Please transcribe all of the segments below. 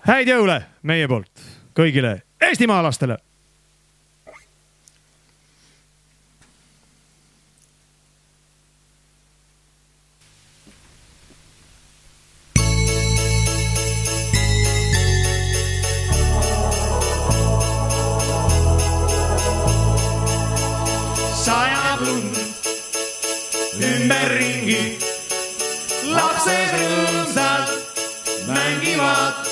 häid jõule meie poolt kõigile eestimaalastele. Sajab lund ümberringi, lapsed rõõmsalt mängivad.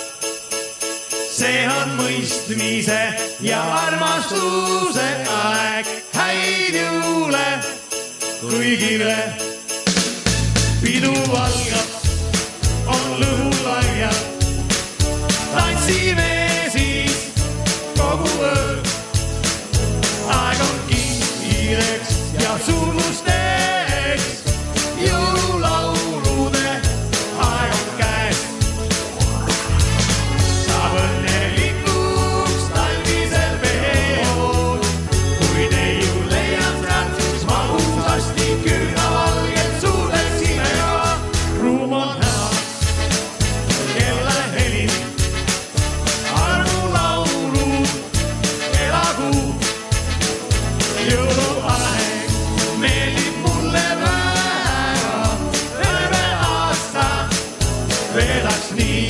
See on mõistmise ja armastuse aeg, häid jõule kõigile. Pidu algab, on lõhulaiad, tantsime siis kogu öö. Aeg on kiireks ja suunusteks, jõululaulude aeg on käes. Saab õnnelikuks talvisel peol, kui neiu leiab sealt, siis mahusasti küünlavalged suudeksime ja ruum on näha, kella helin, armulaulud, elakuu. Jõuluaeg meeldib mulle väga, terve aasta veedaks nii.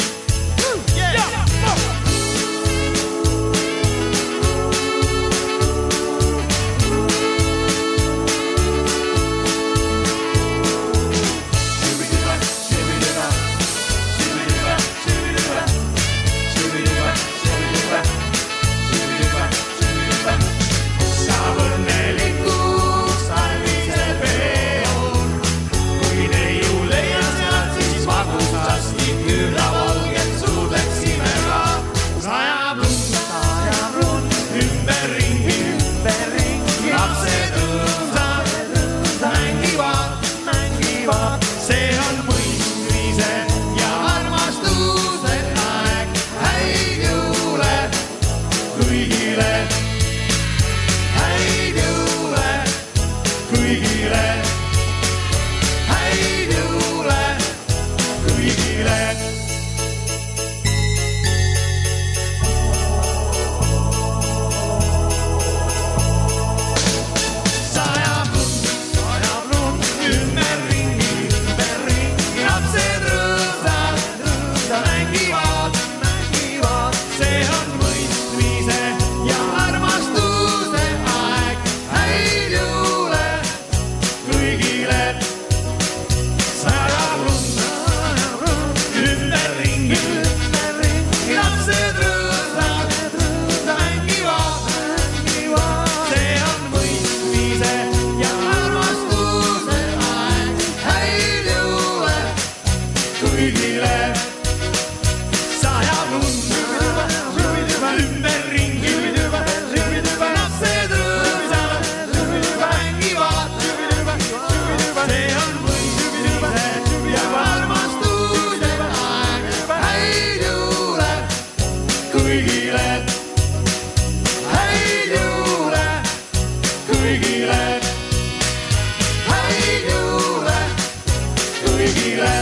Kõigile